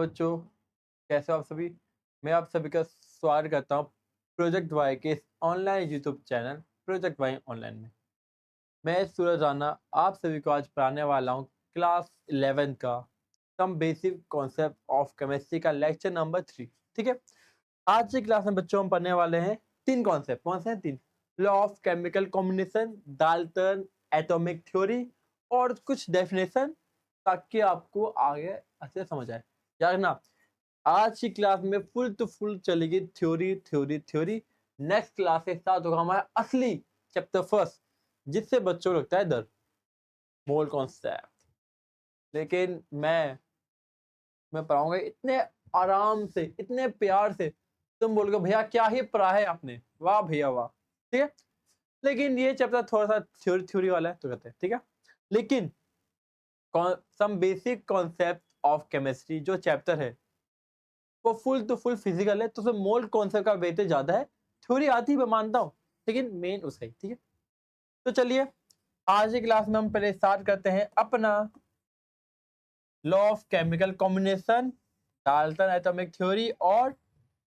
बच्चों, कैसे हो आप सभी। मैं आप सभी का स्वागत करता हूँ प्रोजेक्ट वाई के इस online YouTube channel project Y online में। मैं सूरज राणा आप सभी को आज पढ़ाने वाला हूँ क्लास 11 का some basic concept of chemistry का लेक्चर नंबर 3। ठीक है, आज की क्लास में बच्चों हम पढ़ने वाले हैं तीन कॉन्सेप्ट। कौन से हैं? तीन। Law of chemical combination, Dalton atomic theory और कुछ डेफिनेशन, ताकि आपको आगे अच्छे से समझ आए। यार ना, आज की क्लास में फुल टू फुल चलेगी theory theory theory. Next class से स्टार्ट होगा हमारा असली चैप्टर फर्स्ट, जिससे बच्चों को लगता है डर, मोल कॉन्सेप्ट। लेकिन मैं पढ़ाऊंगा इतने आराम से, इतने प्यार से, तुम बोलोगे भैया क्या ही पढ़ा है आपने, वाह भैया वाह। ठीक है, लेकिन ये चैप्टर थोड़ा सा थ्योरी थ्योरी वाला है तो कहते हैं ठीक है। लेकिन some basic concept of chemistry जो चैप्टर है वो फुल टू फुल फिजिकल है, तो उसमें मोल कॉन्सेप्ट का वेटेज ज्यादा है। थ्योरी आती है मैं मानता हूँ, लेकिन मेन उसका ही। ठीक है, तो चलिए आज की क्लास में हम पहले स्टार्ट करते हैं अपना law of chemical combination, Dalton atomic theory और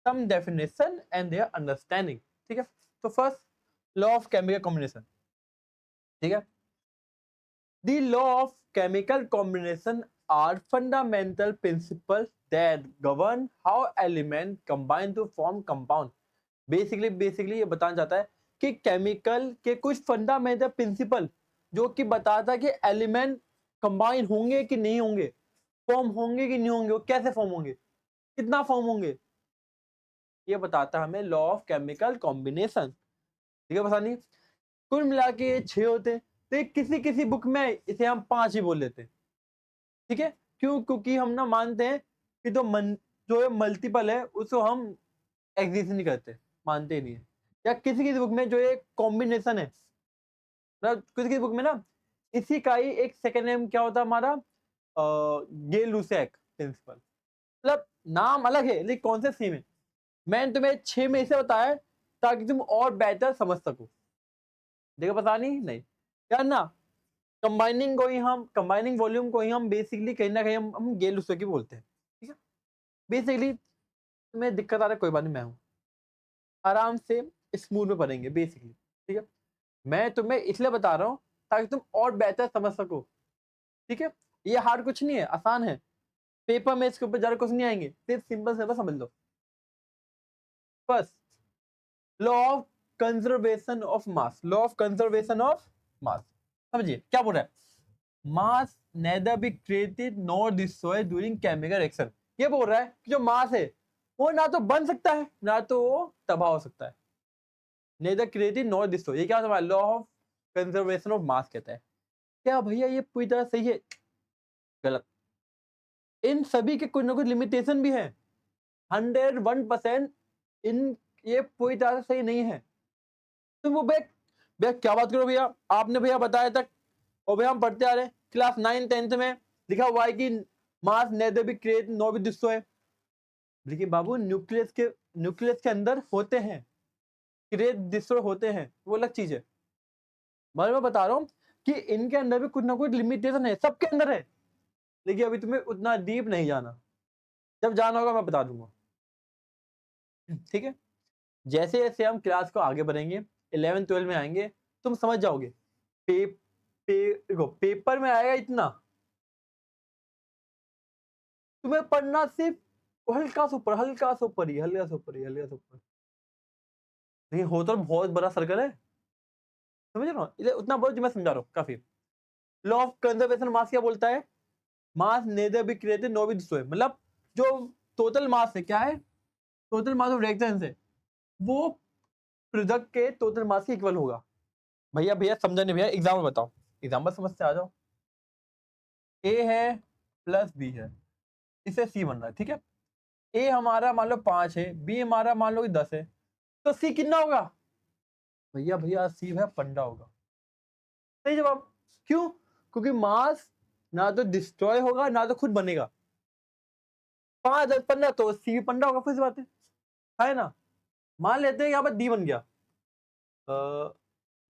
सम डेफिनेशन एंड देयर अंडरस्टैंडिंग। ठीक है, तो first law of chemical combination. ठीक है, the law of chemical combination are fundamental principles that govern how element combine to form compound। Basically ये बताना चाहता है कि केमिकल के कुछ फंडामेंटल प्रिंसिपल जो कि बताता है कि एलिमेंट कंबाइन होंगे कि नहीं होंगे, फॉर्म होंगे कि नहीं होंगे, वो कैसे फॉर्म होंगे, कितना फॉर्म होंगे, ये बताता है हमें लॉ ऑफ केमिकल कॉम्बिनेशन। ठीक है, पता नहीं कुल मिला के ये 6 होते हैं, तो ये किसी किसी बुक में इसे हम 5 ही बोल लेते हैं। ठीक है, क्यों? क्योंकि हम ना मानते हैं कि जो मल्टीपल है उसको हम एग्जिस्ट नहीं करते, मानते ही नहीं है। या किसी किसी बुक में जो एक कॉम्बिनेशन है, मतलब किसी किसी बुक में ना इसी का ही एक सेकेंड नेम क्या होता है हमारा, गे लुसेक प्रिंसिपल। मतलब नाम अलग है लेकिन कॉन्सेप्ट सेम है। मैंने तुम्हें 6 में इसे बताया है ताकि तुम और बेहतर समझ सको। देखो पता नहीं यार ना, कंबाइनिंग वॉल्यूम को ही हम बेसिकली कहीं ना कहीं हम गे लुसेक ही बोलते हैं। ठीक है, बेसिकली तुम्हें दिक्कत आ रहा है, कोई बात नहीं, मैं हूं, आराम से स्मूथ में पढ़ेंगे बेसिकली। ठीक है, मैं तुम्हें इसलिए बता रहा हूं ताकि तुम और बेहतर समझ सको। ठीक है, ये हार्ड कुछ नहीं है, आसान है। पेपर में इसके ऊपर ज्यादा कुछ नहीं आएंगे, सिर्फ सिंपल सिंपल समझ लो। First, law of conservation of mass. Law of conservation of mass समझिए क्या बोल रहा है। Mass neither be created nor destroyed during chemical reaction. ये बोल रहा है कि जो मास है वो ना तो बन सकता है ना तो वो तबाह हो सकता है। नेदर क्रिएटेड नॉर डिस्ट्रॉयड, ये क्या लॉ ऑफ कंजर्वेशन ऑफ मास कहता है। क्या भैया ये पूरी तरह सही है? गलत। इन सभी के कुछ ना कुछ लिमिटेशन भी है। 101% इन ये पूरी तरह से सही नहीं है। तुम वो भैया भैया क्या बात करो भैया, आपने भैया बताया तक, और भैया हम पढ़ते आ रहे हैं क्लास 9 10th में लिखा हुआ है कि mass neither be create nor be destroy. लेकिन बाबू न्यूक्लियस के अंदर होते हैं, क्रिएट डिस्ट्रॉय होते हैं, वो अलग चीज है। मगर मैं बता रहा हूँ कि इनके अंदर भी कुछ ना कुछ लिमिटेशन है, सबके अंदर है। लेकिन अभी तुम्हें उतना डीप नहीं जाना, जब जाना होगा मैं बता दूंगा। ठीक है, जैसे जैसे हम क्लास को आगे बढ़ेंगे 11 12 में आएंगे तुम समझ जाओगे। देखो पेपर में आएगा इतना, तुम्हें पढ़ना सिर्फ हल्का सा ऊपर, हल्का सा ऊपर ही, हल्का सा ऊपर ही, हल्का सा ऊपर। नहीं हो तो बहुत बड़ा सर्कल है, समझ रहे हो, इसे उतना बहुत जो मैं समझा रहा हूँ काफी। लॉ ऑफ कंजर्वेशन मास क्या बोलता है? Mass neither be created nor be destroyed, मतलब जो टोटल मास है क्या है, टोटल मास ऑफ रिएक्टेंस है, वो प्रोडक्ट के टोटल मास के इक्वल होगा। भैया भैया समझा नहीं भैया, एग्जाम्पल बताओ, एग्जाम्पल समझ से आ जाओ। ए है प्लस बी है, इससे सी बन रहा है। ठीक है, ए हमारा मान लो 5 है, बी हमारा मान लो 10 है, तो सी कितना होगा? भैया भैया सी है 15 होगा। सही जवाब। क्यों? क्योंकि मास ना तो डिस्ट्रॉय होगा ना तो खुद बनेगा। 5 10 15 तो सी भी 15 होगा, फिर से बात है ना। मान लेते हैं यहाँ पर डी बन गया,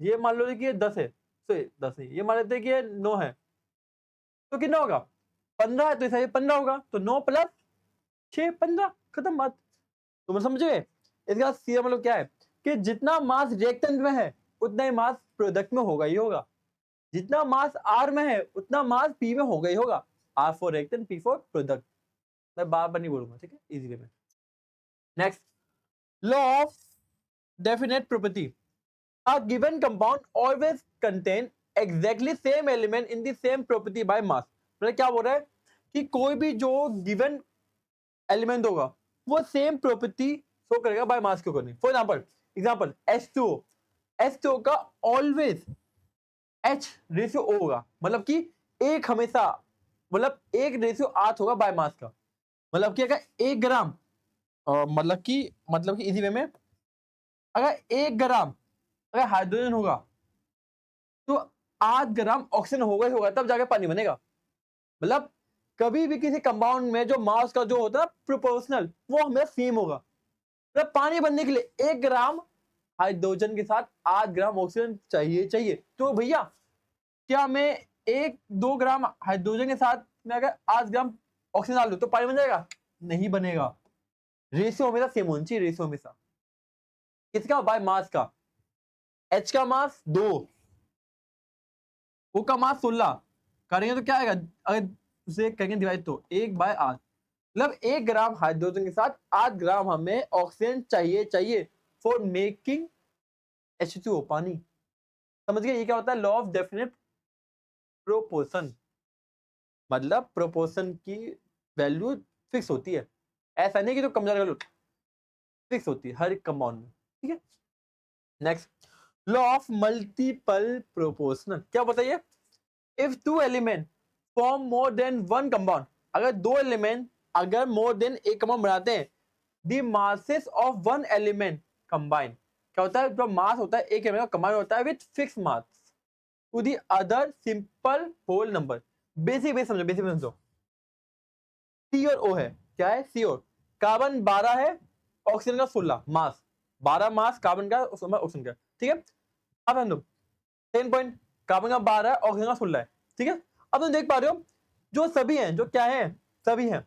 ये मान लो कि ये 10 है, तो 10 नहीं, ये मान लेते हैं कि ये 9 है, तो कितना होगा? 15 है तो इसे 15 होगा, तो 9 प्लस 6 15 खत्म बात। तो मैं समझे इसका सीधा मतलब क्या है कि जितना मास रिएक्टेंट में है उतना ही मास प्रोडक्ट में होगा ही होगा, जितना मास आर में है उतना मास पी में होगा ही होगा। R for reactant, P for product. मैं बार बार नहीं बोलूंगा, ठीक है, इजी वे में। Next, law of definite property. A given compound always contain exactly same element in the same property by mass। मतलब क्या बोल रहा है कि कोई भी जो गिवन एलिमेंट होगा वो सेम प्रॉपर्टी शो करेगा बाय मास के according. For example H2O, H2O का ऑलवेज H रेशियो O होगा, मतलब कि एक हमेशा, मतलब एक रेशियो 8 होगा बाय मास का। मतलब कि अगर 1 ग्राम मतलब कि इसी वे में अगर 1 ग्राम अगर हाइड्रोजन होगा तो 8 ग्राम ऑक्सीजन होगा ही होगा, तब जाके पानी बनेगा। मतलब कभी भी किसी कंपाउंड में जो मास का जो होता है प्रोपोर्शनल वो हमेशा सेम होगा। मतलब पानी बनने के लिए 1 ग्राम हाइड्रोजन के साथ 8 ग्राम ऑक्सीजन चाहिए। तो भैया क्या मैं 1-2 ग्राम हाइड्रोजन के साथ में अगर 8 ग्राम ऑक्सीजन डाल दूं तो पानी बन जाएगा? नहीं बनेगा। रेशियो हमेशा सेम होनी चाहिए, रेशियो हमेशा किसका? बाय मास का। H का मास 2, O का मास 16 करेंगे तो क्या आएगा? अगर उसे करेंगे डिवाइड तो 1/8, मतलब 1 ग्राम हाइड्रोजन के साथ 8 ग्राम हमें ऑक्सीजन चाहिए फॉर मेकिंग H2O, पानी। समझ गए ये क्या होता है? Law of definite proportion. मतलब प्रोपोर्शन की वैल्यू फिक्स होती है, ऐसा नहीं कि जो कम ज्यादा वैल्यू फिक्स होती है हर एक कंपाउंड में, ठीक है। Next, law of multiple proportional. क्या बताइए? If two element form more than one compound, अगर दो एलिमेंट अगर मोर देन एक कंपाउंड बनाते हैं, the masses of one element combine. क्या होता है? जो मास होता है एक एलिमेंट का कंबाइन होता है with fix mass to the other simple whole number. Basic समझो। सी और ओ है, क्या है? सी और कार्बन 12 है, ऑक्सीजन का 16 मास, 12 मास कार्बन का, ऑक्सीजन का, ठीक है। अब हम लोग 10 पॉइंट, कार्बन का 12 है, ऑक्सीजन का 16 है, ठीक है। अब तुम देख पा रहे हो जो सभी हैं, जो क्या है, सभी हैं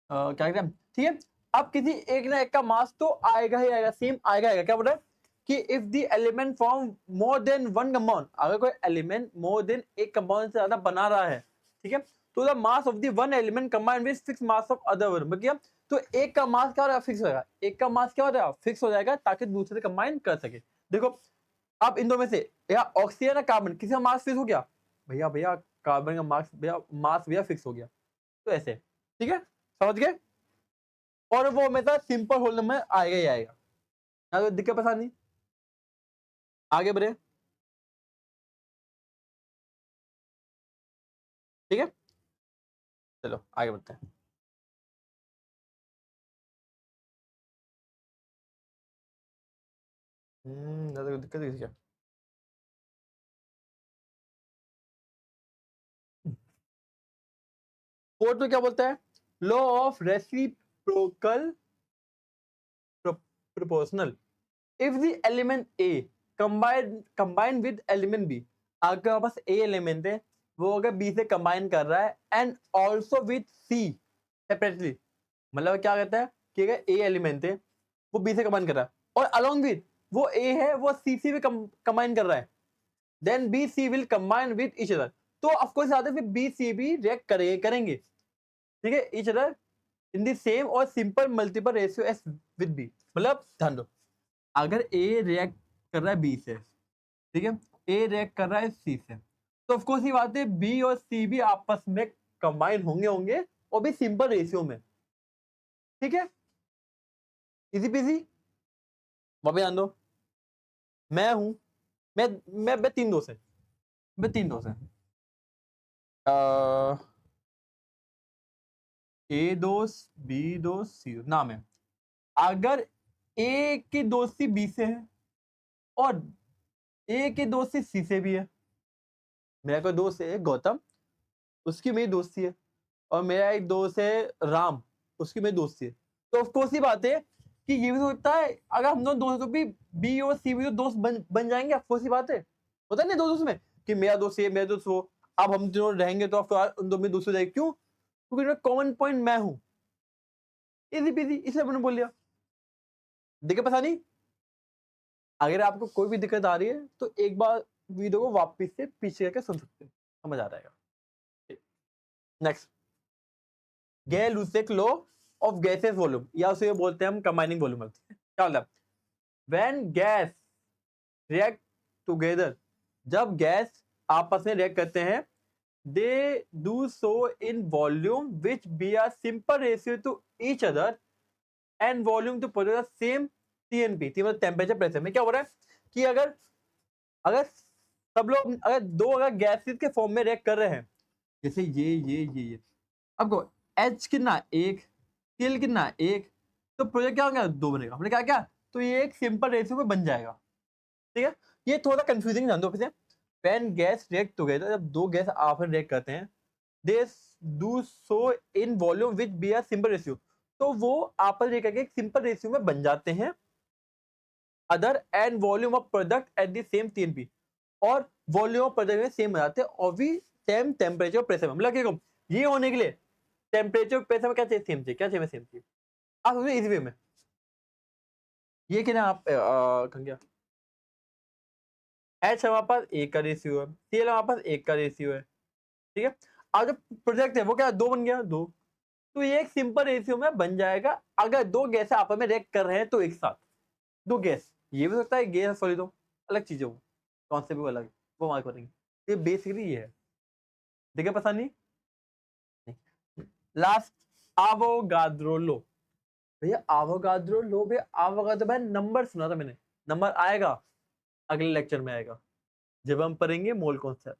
क्या कहते हैं, ठीक है। अब किसी एक ना एक का मास तो आएगा ही आएगा, सेम आएगा। क्या बोल रहा है कि if the element form more than one compound, अगर कोई एलिमेंट मोर देन एक कंपाउंड से ज्यादा बना रहा है, ठीक है, तो the mass of the one element combined with fix mass of other one. मतलब तो एक का मास क्या हो रहा है? फिक्स हो जाएगा। एक का मास क्या हो रहा है? फिक्स हो जाएगा, ताकि दूसरे से कंबाइन कर सके। देखो अब इन दो में से या ऑक्सीजन या कार्बन, किसी का मास फिक्स हो गया? भैया कार्बन का मास भैया फिक्स हो गया। तो ऐसे, ठीक है, समझ गए। और वो हमेशा सिंपल होल नंबर आएगा ही आएगा, ना तो दिक्कत परेशानी। आगे बढ़े, ठीक है, चलो आगे बढ़ते हैं। ना तो दिक्कत है क्या? फोर्थ में क्या बोलता है? Law of reciprocal proportional. If the element A combine with element B, अगर बस ए एलिमेंट है, वो अगर बी से कंबाइन कर रहा है and also with C separately, मतलब क्या कहता है कि अगर ए एलिमेंट है वो बी से कंबाइन कर रहा है और अलोंग विद वो ए है वो सी से भी कंबाइन कर रहा है, then B C will combine with each other. तो ऑफ कोर्स आते फिर बी सी भी रिएक्ट करेंगे, ठीक है, each other in the same और simple multiple ratio as with B. मतलब ध्यान दो, अगर ए रिएक्ट कर रहा है बी से, ठीक है, ए रिएक्ट कर रहा है सी से, तो ऑफ कोर्स ये बात है बी और सी भी आपस में कंबाइन होंगे और भी सिंपल रेशियो में, ठीक है, इजी पीजी। वापस ध्यान दो, मैं हूं, मैं तीन दोस्त हैं, मैं तीन दोस्त हैं, ए दोस्त, बी दोस्त, सी दोस्त, नाम है। अगर ए की दोस्ती बी से है और ए की दोस्ती सी से भी है, मेरा कोई दोस्त है गौतम, उसकी मेरी दोस्ती है, और मेरा एक दोस्त है राम, उसकी मेरी दोस्ती है, तो ऑफ कोर्स ही बात है कि ये भी तो होता है अगर हम दोनों दोस्तों भी बी और सी भी तो दोस्त बन जाएंगे, ऑफ कोर्स ही बात है, होता है ना दो दोस्त में कि मेरा दोस्त ये मेरा दोस्त वो। अब हम दोनों रहेंगे तो उन दोनों में दोस्त हो जाएगी, क्यों? क्योंकि इनमें कॉमन पॉइंट मैं हूं। इजी पीजी, इसलिए मैंने बोल लिया। देखिए पता नहीं, अगर आपको कोई भी दिक्कत आ रही है तो एक बार वीडियो को वापस से पीछे करके सुन सकते हैं, समझ आ जाएगा। Next, Gay Lussac law of gases volume, या उसे बोलते हैं हम कंबाइनिंग वॉल्यूम। क्या मतलब, व्हेन गैस रिएक्ट टुगेदर, जब गैस आपस में रिएक्ट करते हैं, they do so in volume which B are simple ratio to each other and volume to produce same TNP, मतलब टेम्परेचर प्रेशर में। क्या हो रहा है कि अगर अगर सब लोग, अगर दो अगर गैसेस के फॉर्म में रिएक्ट कर रहे हैं, जैसे ये अब एच कितना एक, सीएल कितना एक, तो प्रोजेक्ट क्या होगा, दो बनेगा। हमने क्या क्या, तो ये एक सिंपल रेशियो में बन जाएगा। ठीक है, ये थोड़ा कंफ्यूजिंग जान दो फिर से। व्हेन गैस रिएक्ट टुगेदर, जब दो गैस आपस में रिएक्ट करते हैं, they do so in volume which B are simple ratio, तो वो आपस में करके एक सिंपल रेशियो में बन जाते हैं other and volume of product at the same TNP, और वॉल्यूम ऑफ प्रोडक्ट में सेम हो जाते हैं और भी सेम टेम्परेचर प्रेशर में। मतलब क्या, ये होने के लिए टेम्परेचर प्रेशर में क्या चाहिए, सेम चाहिए। क्या चाहिए, सेम चाहिए। आप समझो इजी वे में, ये क्या आप क्या, एच हमारे पास एक का रेशियो है, सीएल हमारे पास एक का रेशियो है। ठीक है, अब जो प्रोजेक्ट है वो क्या, दो बन गया, दो, तो ये एक सिंपल रेशियो में बन जाएगा अगर दो गैस आपस में रिएक्ट कर रहे हैं तो एक साथ। दो गैस, ये भी हो सकता है गैस सॉरी, दो अलग चीजें हो, कॉन्सेप्ट भी अलग है, वो मार्क करेंगे। ये बेसिकली ये है, देखिए पसंद नहीं। लास्ट, आवोगाद्रो लो। भैया आवोगाद्रो लो, भैया आवोगाद्रो, भाई नंबर सुना था मैंने, नंबर आएगा अगले लेक्चर में आएगा जब हम पढ़ेंगे मोल कॉन्सेप्ट।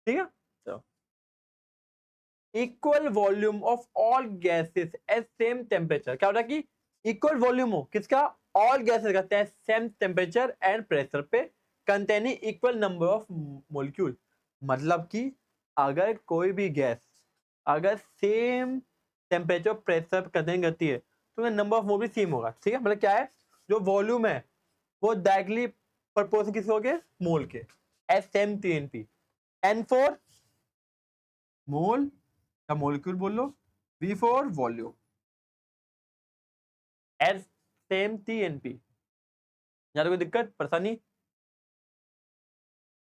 ठीक है, चलो। Equal volume of all gases at same temperature, क्या होता है कि इक्वल वॉल्यूम हो किसका, ऑल गैसेस का सेम टेम्परेचर एंड प्रेशर पे, containing equal number of molecule. मतलब कि अगर कोई भी गैस अगर सेम टेम्परेचर प्रेशर कंटेन करती है तो नंबर ऑफ मोल भी सेम होगा। ठीक है, मतलब क्या है, जो वॉल्यूम है वो डायरेक्टली प्रपोर्शनल किसके हो गए, मोल के, as same TNP. N for mole या मोलिक्यूल बोल लो, V for volume, as same TNP. यहाँ कोई दिक्कत परेशानी?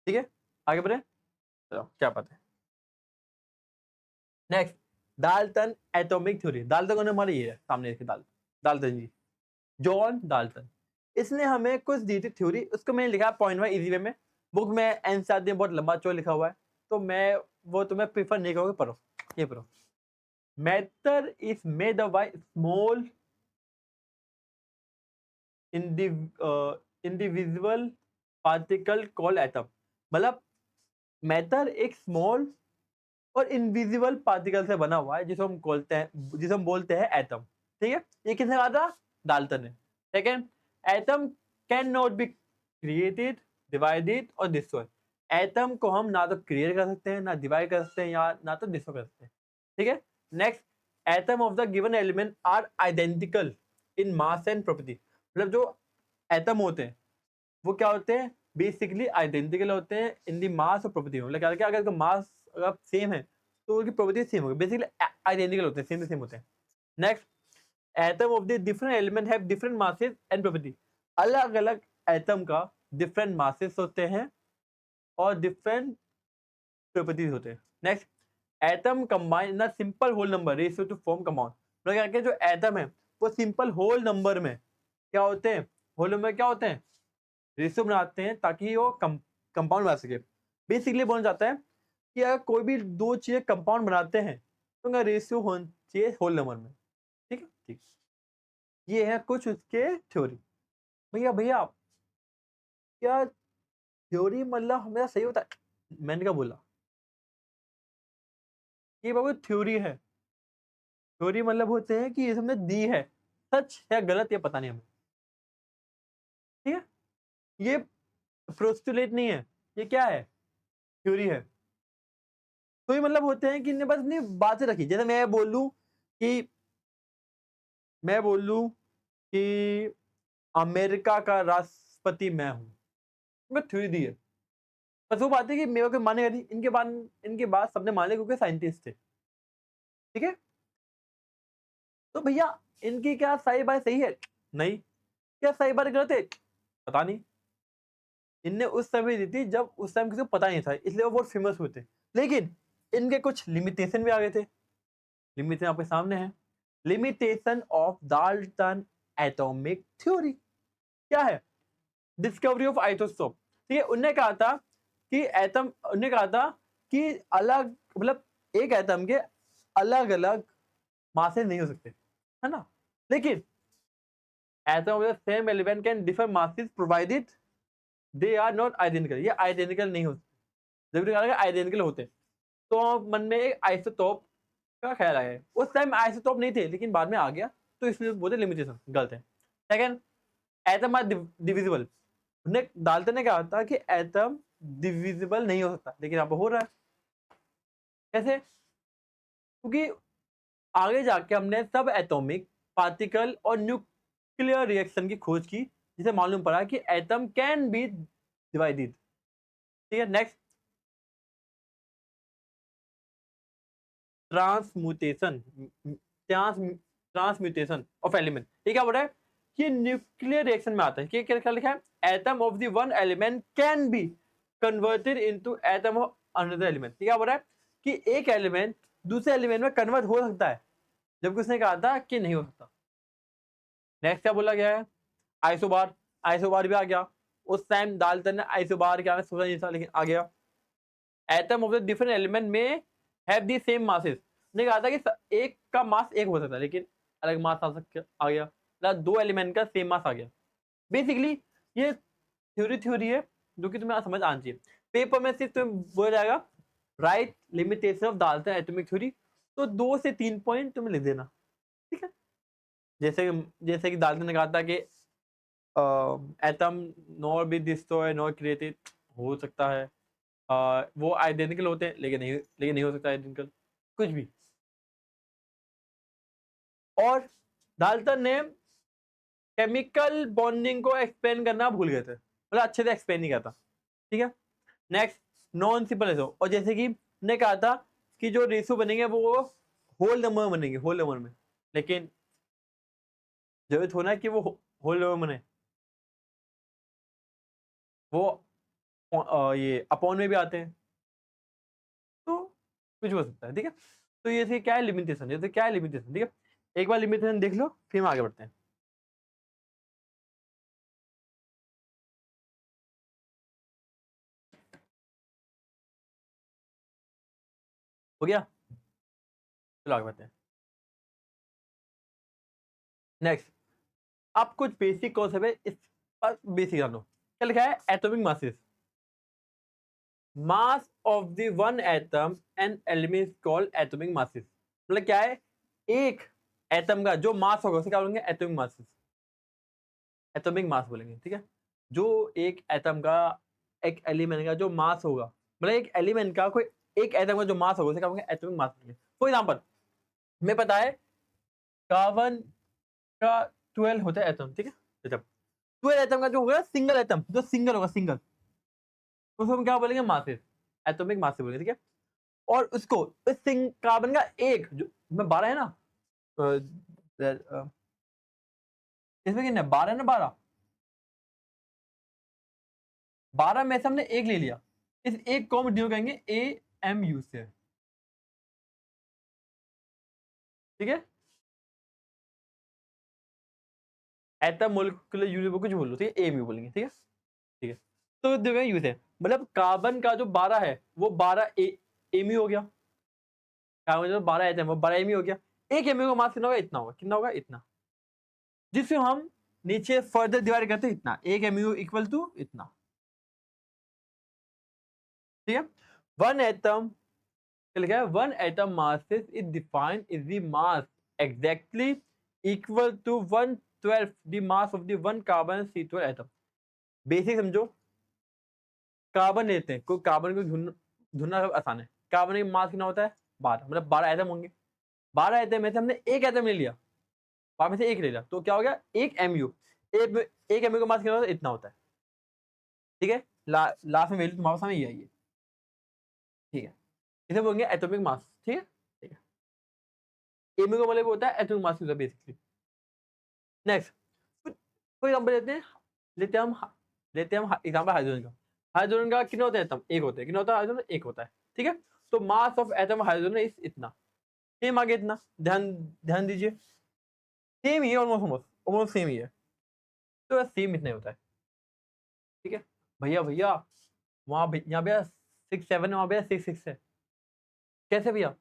ठीक है, आगे बढ़े, चलो क्या बात है। Next, Dalton atomic theory. Dalton ने हमारे ये है सामने इसके, डाल्टन जी, जॉन डाल्टन। इसने हमें कुछ दी थी थ्योरी, उसको मैंने लिखा पॉइंट वाइज इजी वे में। बुक में एनसीईआरटी में बहुत लंबा चौड़ा लिखा हुआ है, तो मैं वो तुम्हें प्रीफर नहीं करूंगा, पढ़ो ये पढ़ो। Matter is made up by small individual particle called atom. मतलब मैटर एक स्मॉल और इनविजिबल पार्टिकल से बना हुआ है जिसे हम बोलते हैं एटम। ठीक है, ये किसने कहा था, डाल्टन ने। Second, atom can not be created, divided और डिस्ट्रॉय। एटम को हम ना तो क्रिएट कर सकते हैं, ना डिवाइड कर सकते हैं, या ना तो डिस्ट्रॉय कर सकते हैं। ठीक है, next, atom of the given element are identical in mass and property. मतलब जो एटम होते हैं वो क्या होते हैं, बेसिकली आइडेंटिकल होते हैं इन दी मास और प्रॉपर्टी में। मतलब क्या, अगर मास अगर सेम है तो उनकी प्रॉपर्टी सेम होगी, बेसिकली आइडेंटिकल होते हैं, सेम होते हैं। Next, atom of the different element have different masses and property. अलग अलग एटम का डिफरेंट मासेस होते हैं और डिफरेंट प्रॉपर्टीज होते हैं। Next, atom combine in simple whole number ratio to form compound. मतलब जो एटम है वो सिंपल होल नंबर में क्या होते हैं, होल नंबर क्या होते हैं, रेशियो बनाते हैं ताकि वो कंपाउंड बना सके। बेसिकली बोलना चाहता है कि अगर कोई भी दो चीजें कंपाउंड बनाते हैं तो उनका रेशियो होना चाहिए होल नंबर में। ठीक है, ठीक, ये है कुछ उसके थ्योरी। भैया भैया क्या थ्योरी, मतलब हमें सही होता है, मैंने क्या बोला, ये बाबू थ्योरी है। थ्योरी मतलब होते हैं कि ये हमने दी है, सच है गलत ये पता नहीं हमें। ठीक है, ये प्रोस्टुलेट नहीं है, ये क्या है, थ्योरी है। तो ये मतलब होते हैं कि इन्हें बस अपनी बातें रखी, जैसे कि मैं बोल लूं कि अमेरिका का राष्ट्रपति मैं हूं, मैं थ्योरी दी है। बस वो बात है कि मेरे को मानेगा नहीं, इनके बाद सबने मान लिया क्योंकि साइंटिस्ट थे। ठीक है। तो भैया इनकी क्या सही बात सही है? नहीं। क्या सही बात गलत है? पता नहीं। इनने उस समय दी थी जब उस टाइम किसी को पता नहीं था, इसलिए वो बहुत फेमस हुए थे। लेकिन इनके कुछ लिमिटेशन भी आ गए थे। लिमिटेशन आपके सामने है। Limitation of Dalton atomic theory क्या है? Discovery of isotope. ठीक है, उनने कहा था कि एटम, उनने कहा था कि अलग, मतलब एक एटम के अलग अलग मासेस नहीं हो सकते, है ना? लेकिन atom of the same element can differ masses provided they are not identical. ये आइडेंटिकल नहीं होते, जबकि अगर आइडेंटिकल होते तो मन में एक आइसोटोप का ख्याल आया। उस टाइम आइसोटोप नहीं थे, लेकिन बाद में आ गया, तो इसलिए बोलते लिमिटेशन गलत है। Second, atom are divisible. उन्हें डाल्टन ने कहा था कि एटम डिविजिबल नहीं हो सकता, लेकिन यहाँ पर हो रहा है। कैसे? क्योंकि आगे जाके हमने सब एटॉमिक पार्टिकल और न्यूक्लियर रिएक्शन की खोज की, जिसे मालूम पड़ा कि एटम कैन बी डिवाइडेड। ठीक है, next, transmutation. Transmutation of element. ये क्या बोल रहा है कि न्यूक्लियर रिएक्शन में आता है कि क्या लिखा है? Atom of the one element can be converted into atom of another element. क्या बोल रहा है कि एक एलिमेंट दूसरे एलिमेंट में कन्वर्ट हो सकता है, जबकि उसने कहा था कि नहीं हो सकता। नेक्स्ट क्या बोला गया है? आइसोबार। आइसोबार भी आ गया। उस टाइम डाल्टन ने आइसोबार क्या सोचा नहीं था, लेकिन आ गया। Atom of the different element में हैव द सेम मासेस। ने कहा था कि एक का मास एक हो सकता है, लेकिन अलग मास आ गया, मतलब दो एलिमेंट का सेम मास आ गया। बेसिकली ये थ्योरी है जो कि तुम्हें समझ आना चाहिए। पेपर में सिर्फ तुम्हें बोला जाएगा right limitation of Dalton atomic theory, तो 2 से 3 पॉइंट तुम्हें लिख देना। ठीक है, जैसे कि डाल्टन ने कहा था कि atom not be destroy not created, हो सकता है। वो आइडेंटिकल होते हैं, लेकिन नहीं हो सकता आइडेंटिकल कुछ भी। और डाल्टन ने केमिकल बॉन्डिंग को एक्सप्लेन करना भूल गए थे, मतलब अच्छे से एक्सप्लेन नहीं करता। ठीक है, नेक्स्ट, नॉन सिंपल रेशो। और जैसे कि ने कहा था कि जो रेशो बनेंगे वो होल नंबर बनेंगे, होल नंबर में, लेकिन जरूरत होना है कि वो होल नंबर बने, वो ये अपॉन में भी आते हैं, तो कुछ हो सकता है। ठीक है, तो ये थी क्या है लिमिटेशन, ये तो क्या है लिमिटेशन। ठीक है, एक बार लिमिटेशन देख लो, फिर हम आगे बढ़ते हैं। हो गया, चलो आगे बढ़ते हैं। नेक्स्ट, अब कुछ बेसिक कॉन्सेप्ट है, इस पर बेसिक जानो। क्या लिखा है? Atomic masses. Mass of the one atom and element called atomic masses. मतलब क्या है? एक एटम का जो मास होगा उसे क्या बोलेंगे? एटॉमिक मासेस, एटॉमिक मास बोलेंगे। ठीक है, जो एक एटम का, एक एलिमेंट का जो मास होगा, मतलब एक एलिमेंट का कोई एक एटम का जो मास होगा उसे क्या बोलेंगे? एटॉमिक मास बोलेंगे। फॉर एग्जांपल, हमें पता है कार्बन का 12 होता है एटम। ठीक है, जब 12 एटम का जो होगा सिंगल एटम, जो सिंगल होगा, सिंगल, उसको हम क्या बोलेंगे? मासेस, एटॉमिक मासेस बोलेंगे। ठीक है, और उसको इस कार्बन का एक जो में 12 है ना, अ, इसमें कितने? 12 ना, 12, 12 में से हमने एक ले लिया, इस एक को हम डिनोट करेंगे AMU से। ठीक है, एटम मोलिकुलर यूनिट कुछ बोल लो, ठीक है, AMU बोलेंगे। ठीक है, ठीक है, तो देखो यूज है, मतलब कार्बन का जो 12 है वो 12 AMU हो गया। कार्बन जो 12 एटम वो 12 AMU हो गया। एक AMU का मास कितना होगा? इतना होगा। कितना होगा? इतना, जिससे हम नीचे फर्दर डिवाइड करते हैं, इतना, एक MU इक्वल टू इतना। ठीक है, वन एटम, लिखा है one atom mass is defined is the mass exactly equal to 1/12 the mass of the one carbon C12 atom. बेसिक समझो, कार्बन लेते हैं, कोई कार्बन को ढूंढना आसान है। कार्बन का मास कितना होता है? 12, मतलब 12 एटम होंगे। 12 एटम में से हमने एक एटम ले लिया, 12 में से एक ले लिया, तो क्या हो गया? एक MU। एक MU का मास कितना होता है? इतना होता है। ठीक है, लास्ट में वैल्यू तुम्हारे सामने ये आई है। ठीक है, इसे बोलेंगे एटॉमिक मास। ठीक है, ठीक है। एमयू का मतलब होता है एटॉमिक मास होता है बेसिकली। नेक्स्ट फॉर एग्जांपल लेते हैं हम एग्जांपल हाइड्रोजन का। हाइड्रोजन का कितने होते हैं एटम? एक होते हैं। कितना होता है हाइड्रोजन? एक होता है। ठीक है, तो mass of atom hydrogen is इतना, सेम आगे इतना। ध्यान ध्यान दीजिए, सेम ही है, ऑलमोस्ट ऑलमोस्ट सेम ही है, तो सेम इतना ही होता है। ठीक है भैया, भैया वहां यहाँ भैया 6 7 है, वहां भैया 6 6 है। कैसे भैया?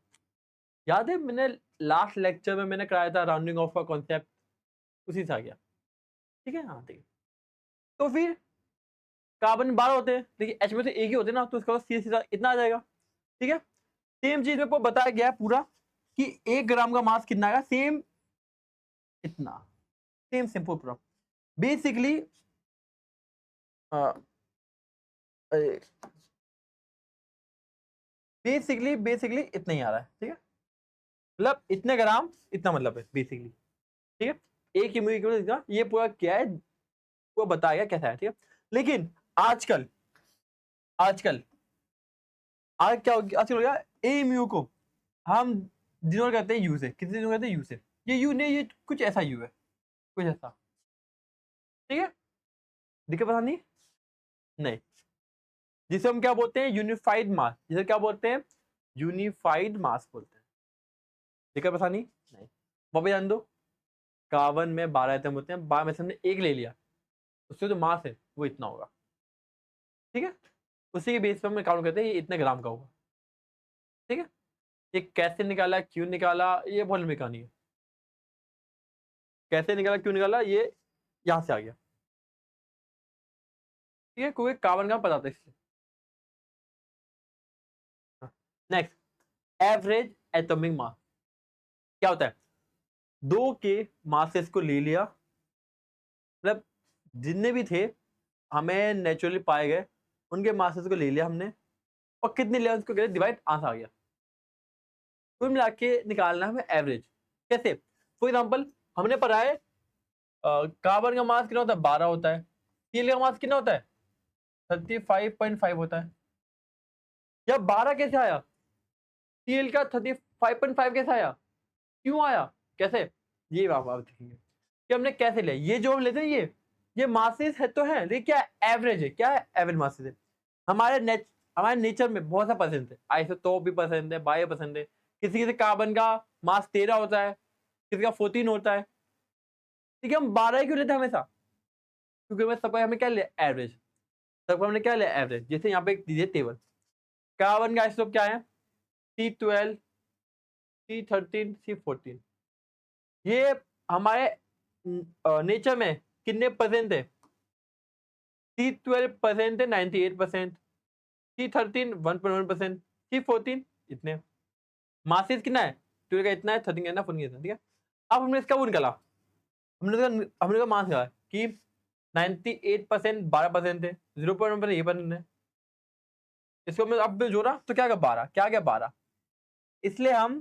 याद है मैंने लास्ट लेक्चर में मैंने कराया था राउंडिंग ऑफ का कॉन्सेप्ट, उसी से आ गया। ठीक है, हाँ ठीक है। तो फिर कार्बन 12 होते हैं, लेकिन एच में से एक ही होते हैं ना, तो इसका सीधा सीधा इतना आ जाएगा। ठीक है, सेम चीज मेरे को बताया गया है पूरा कि 1 ग्राम का मास कितना आएगा, सेम इतना, सेम सिंपल पूरा बेसिकली। बेसिकली इतना ही आ रहा है। ठीक है, मतलब इतने ग्राम इतना मतलब है बेसिकली। ठीक है, एक ही ये पूरा क्या है, वो बताया गया कैसा है। ठीक है, लेकिन आजकल आजकल आज क्या हो गया, आजकल हो गया ए म्यू को हम डिनोट करते हैं यू से। कितने डिनोट करते हैं? यू से। ये यू नहीं, ये कुछ ऐसा यू है, कुछ ऐसा। ठीक है, दिक्कत पता नहीं नहीं, जिसे हम क्या बोलते हैं? यूनिफाइड मास। जिसे क्या बोलते हैं? यूनिफाइड मास बोलते हैं। दिक्कत पता नहीं, वापस जान दो। कार्बन में 12 एटम होते हैं, 12 में से हमने एक ले लिया, उससे जो मास है वो इतना होगा। ठीक है, उसी के बेस पर हम काउंट करते हैं ये इतने ग्राम का होगा। ठीक है, ये कैसे निकाला, क्यों निकाला, ये बहुत लंबी कहानी है। कैसे निकाला, क्यों निकाला, ये यहां से आ गया। ठीक है, कोई कार्बन का पता था इसलिए। नेक्स्ट, एवरेज एटॉमिक मास क्या होता है? दो के मासेस को ले लिया, मतलब जितने भी थे हमें नेचुरली पाए गए, उनके मासेस को ले लिया हमने, और कितने लिया उसको डिवाइड, आंसर आ गया। कुल मिला के निकालना है हमें एवरेज। कैसे? फॉर एग्जाम्पल हमने पढ़ा है कार्बन का मास कितना होता है? 12 होता है। हीलियम का मास कितना होता है? 35.5 होता है। या 12 कैसे आया? सीएल का 35.5 कैसे आया? क्यों आया? कैसे? ये आप देखेंगे कि हमने कैसे लिया। ये जो हम लेते हैं ये मासेस है तो है, लेकिन क्या एवरेज है? क्या है? एवरेज मासेस है। हमारे नेचर में बहुत सा पसंद है, आइसोटोप भी पसंद है, बायो पसंद है। किसी किसी कार्बन का मास 13 होता है, किसी का 14 होता है। ठीक है, हम 12 क्यों लेते हैं हमेशा? क्योंकि हमें सबका हमें क्या लिया? एवरेज। सबको हमने क्या लिया? एवरेज। जैसे यहाँ पे दीजिए टेबल, कार्बन का आइसोटोप क्या है? C12, C13, C14। ये हमारे नेचर में कितने परसेंट है? C12% है 98%, C13 1.1%, C14 इतने। मासेस कितना है? 12 का इतना है, 13 का इतना, 14 का इतना। ठीक है, अब हमने इसका वो निकाला, हमने का मास निकाला कि 98% 12% है, 0.1% ये परसेंट है। इसको मैं अब जोड़ा तो क्या गया? 12। क्या गया? 12। इसलिए हम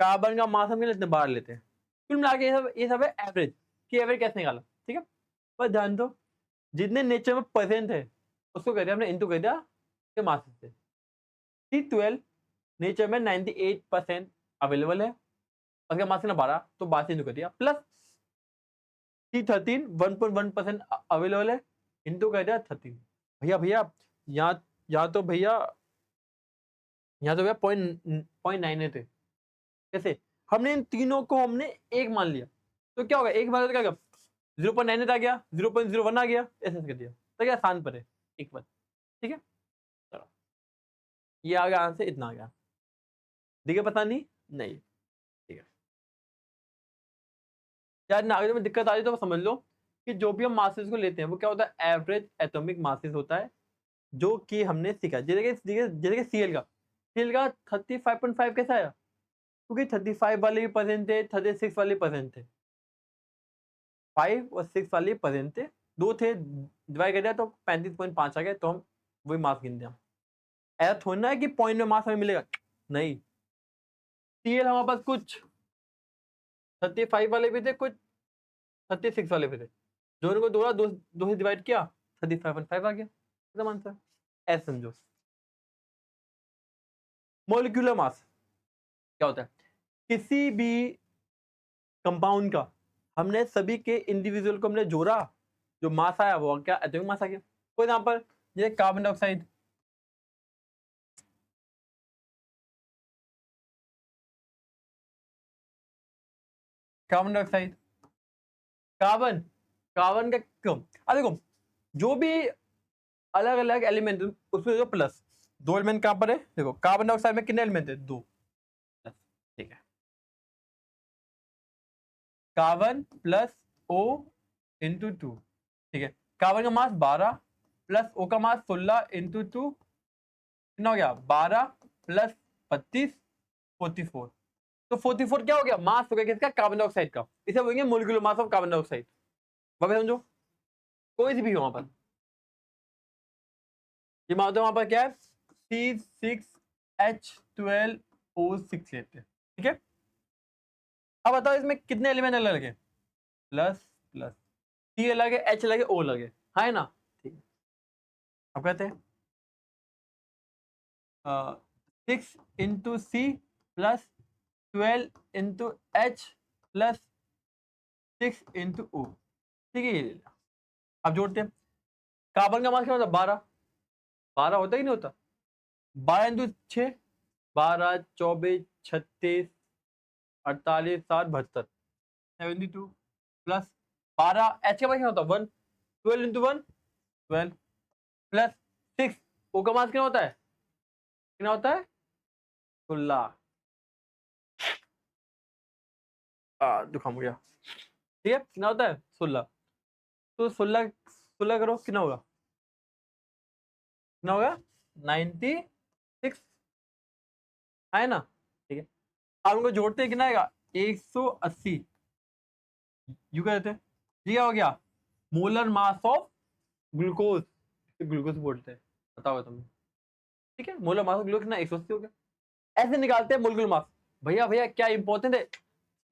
कार्बन का मास हम लेते हैं 12 लेते हैं। कुल मिला के ये सब है एवरेज। कि एवरेज कैसे निकाला? ठीक है, पर ध्यान दो, जितने नेचर में परसेंट है उसको कहते हैं हमने इंटू कर दिया के मास से। C12 नेचर में 98% अवेलेबल है, उसका मास कितना? 12, तो 12 से इंटू कर दिया, प्लस C13 1.1% अवेलेबल है, इंटू कर दिया 13। भैया भैया यहाँ यहाँ तो भैया पॉइंट 9 थे। कैसे? हमने इन तीनों को हमने एक मान लिया, तो क्या होगा? एक मान लिया तो क्या 0.9 आ गया, 0.01 आ गया, ऐसे कर दिया, तो क्या आसान पर है एक बार। ठीक है, चलो ये आ गया आंसर, इतना आ गया। ठीक है, पता नहीं ठीक है यार ना, अगर में दिक्कत आ रही तो समझ लो कि जो भी हम मासेस को लेते हैं वो क्या होता है? एवरेज एटॉमिक मासेस होता है, जो कि हमने सीखा। जैसे कि सीएल का 35.5 कैसा आया? क्योंकि 35 वाले भी परसेंट थे, 36 वाले परसेंट थे, 5 और 6 वाले परसेंट थे, दो थे, डिवाइड कर दिया तो 35.5 आ गया, तो हम वही मार्क्स गिनते हैं। ऐसा थोड़ी ना है कि पॉइंट में मार्क्स हमें मिलेगा, नहीं। सीएल हमारे पास कुछ 35 वाले भी थे, कुछ 36 वाले भी थे, दोनों को दो दो से डिवाइड किया, 35.5 आ गया, एकदम आंसर। ऐसे समझो। मोलिकुलर मास क्या होता है? किसी भी कंपाउंड का हमने सभी के इंडिविजुअल को हमने जोड़ा, जो मास आया वो क्या एटॉमिक मास आ गया। फॉर एग्जांपल ये carbon dioxide, carbon dioxide, carbon, carbon का क्यों, अब देखो जो भी अलग अलग एलिमेंट उसमें जो प्लस, दो एलिमेंट कहां पर है, देखो कार्बन डाइऑक्साइड में कितने एलिमेंट है, दो, ठीक है, carbon plus O into two, ठीक है, कार्बन का मास 12 प्लस ओ का मास 16 इंटू टू, कितना हो गया 12 प्लस 32 44। तो 44 क्या हो गया, मास हो गया किसका, कार्बन डाइऑक्साइड का, इसे बोलेंगे molecular mass of carbon dioxide. वापस समझो, कोई सी भी हो वहां पर, ये मान लो वहां पर क्या है, C6H12O6 लेते हैं, ठीक है। अब बताओ इसमें कितने एलिमेंट अलग लगे, प्लस प्लस, C अलग है, H अलग है, O अलग है ना, ठीक है। अब कहते हैं 6 into C plus 12 into H plus 6 into O, ठीक है, ये ले लिया। अब जोड़ते हैं, कार्बन का मास क्या होता है 12, 12 होता ही नहीं होता, 12 इंटू 6, 12 24 36 48 60 72, 72 प्लस 12, एच का मास क्या होता है 1, 12 इंटू 1 12 प्लस 6, ओ का मास कितना होता है, कितना होता है 16, दुखा हो गया, ठीक है, कितना होता है 16, तो 16 16 करो कितना होगा, कितना होगा 96 है ना, ठीक है। अब उनको जोड़ते हैं कितना आएगा 180, यू कहते हैं, ये क्या हो गया molar mass of glucose, glucose बोलते हैं, बताओ तुम्हें, ठीक है, मोलर मास ऑफ ग्लूकोज कितना 180 हो गया। ऐसे निकालते हैं मोलिकुलर मास। भैया भैया क्या इंपॉर्टेंट है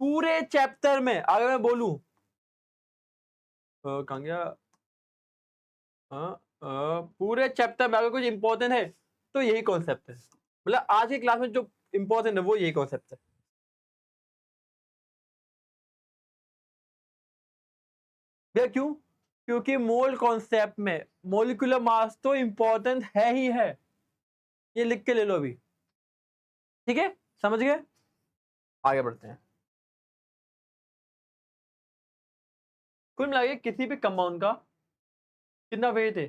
पूरे चैप्टर में, अगर मैं बोलूं कहां गया, पूरे चैप्टर में अगर कुछ इंपॉर्टेंट है तो यही कॉन्सेप्ट है, मतलब आज की क्लास में जो इंपॉर्टेंट है वो यही कॉन्सेप्ट है। भैया क्यों, क्योंकि मोल कॉन्सेप्ट में मोलिकुलर मास तो इंपॉर्टेंट है ही है, ये लिख के ले लो अभी, ठीक है, समझ गए, आगे बढ़ते हैं। कुल मिला के किसी भी कंपाउंड का कितना वेट है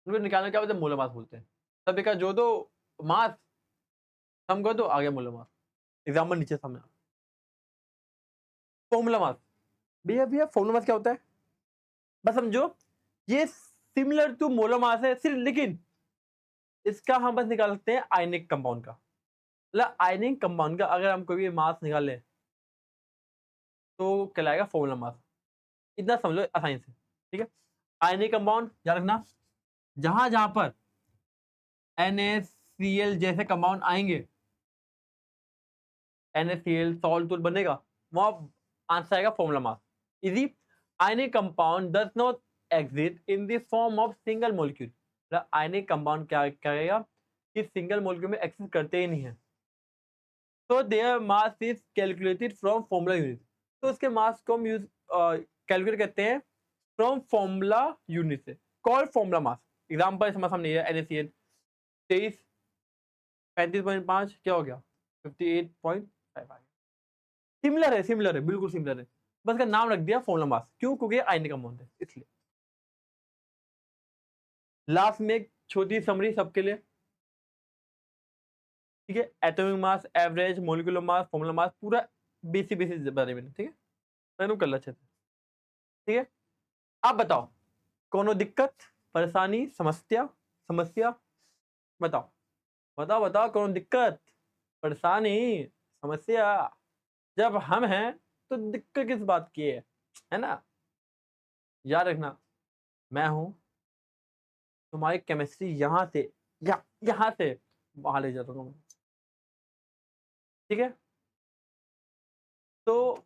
उनको निकालने क्या बोलते हैं, मोलर मास बोलते हैं। तब का जो दो मास हम कर दो आगे मोलर मास, एग्जाम्पल नीचे सामने, फॉर्मूला मास, भैया भैया फॉर्मूला मास क्या होता है, बस समझो ये सिमिलर टू मोलर मास है सिर्फ, लेकिन इसका हम बस निकाल सकते हैं आयनिक कंपाउंड का, मतलब आयनिक कंपाउंड का अगर हम कोई भी मास निकाले तो कहलाएगा फॉर्मूला मास, इतना समझ लो आसानी से, ठीक है। आयनिक कंपाउंड याद रखना, जहां जहां पर NaCl जैसे कंपाउंड आएंगे, NaCl सॉल्ट बनेगा, वहां आंसर आएगा formula mass, easy. Ionic compound does not exist in the form of single molecule, मतलब आयनिक कंपाउंड क्या करेगा कि सिंगल मॉलिक्यूल में एग्जिस्ट करते ही नहीं है, तो their mass is calculated from formula unit, तो उसके मास को हम यूज कैलकुलेट करते हैं फ्रॉम फॉर्मूला यूनिट से, कॉल फॉर्मूला मास। एग्जांपल हमारे सामने है NaCl 23 35.5 क्या हो गया 58.5 आ गया, सिमिलर है बिल्कुल सिमिलर है, बस का नाम रख दिया फॉर्मूला मास, क्यों, क्योंकि आयनिक कंपाउंड है इसलिए। लास्ट में एक छोटी समरी सबके लिए, ठीक है, atomic mass, average, molecular mass, formula mass, पूरा बेसिक बेसिक बारे में, ठीक है, मैंने कर लिया अच्छे से, ठीक है। आप बताओ कोनो दिक्कत, परेशानी, समस्या, समस्या, बताओ बताओ बताओ, कोनो दिक्कत, परेशानी, समस्या, जब हम हैं तो दिक्कत किस बात की है ना, याद रखना मैं हूं, तुम्हारी केमिस्ट्री यहां से यहां से वहां ले जाता हूं, ठीक है। तो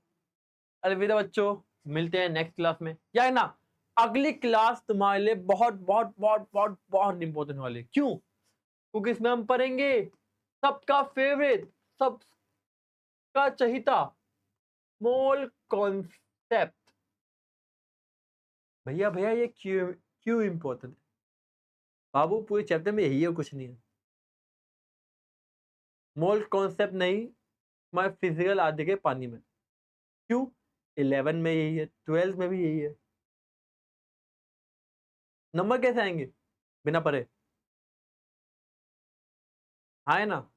अलविदा बच्चों, मिलते हैं नेक्स्ट क्लास में, या ना अगली क्लास तुम्हारे लिए बहुत बहुत बहुत बहुत बहुत इंपॉर्टेंट वाली, क्यों, क्योंकि इसमें हम पढ़ेंगे सबका फेवरेट सबका चहिता मोल कॉन्सेप्ट। भैया भैया ये क्यों क्यों इम्पोर्टेंट है? बाबू पूरे चैप्टर में यही है, कुछ नहीं है। मोल कॉन्सेप्ट नहीं, मैं फिजिकल आधे के पानी में। क्यों? 11 में यही है, 12 में भी यही है। नंबर कैसे आएंगे बिना पढ़े? हाँ है ना?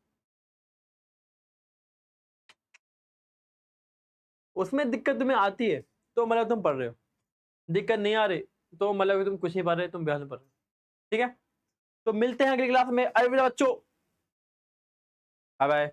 उसमें दिक्कत तुम्हें आती है तो मतलब तुम पढ़ रहे हो, दिक्कत नहीं आ रही तो मतलब तुम कुछ नहीं पढ़ रहे, तुम बेहद पढ़ रहे हो। ठीक है, तो मिलते हैं अगली क्लास में। अलविदा बच्चों, बाय बाय।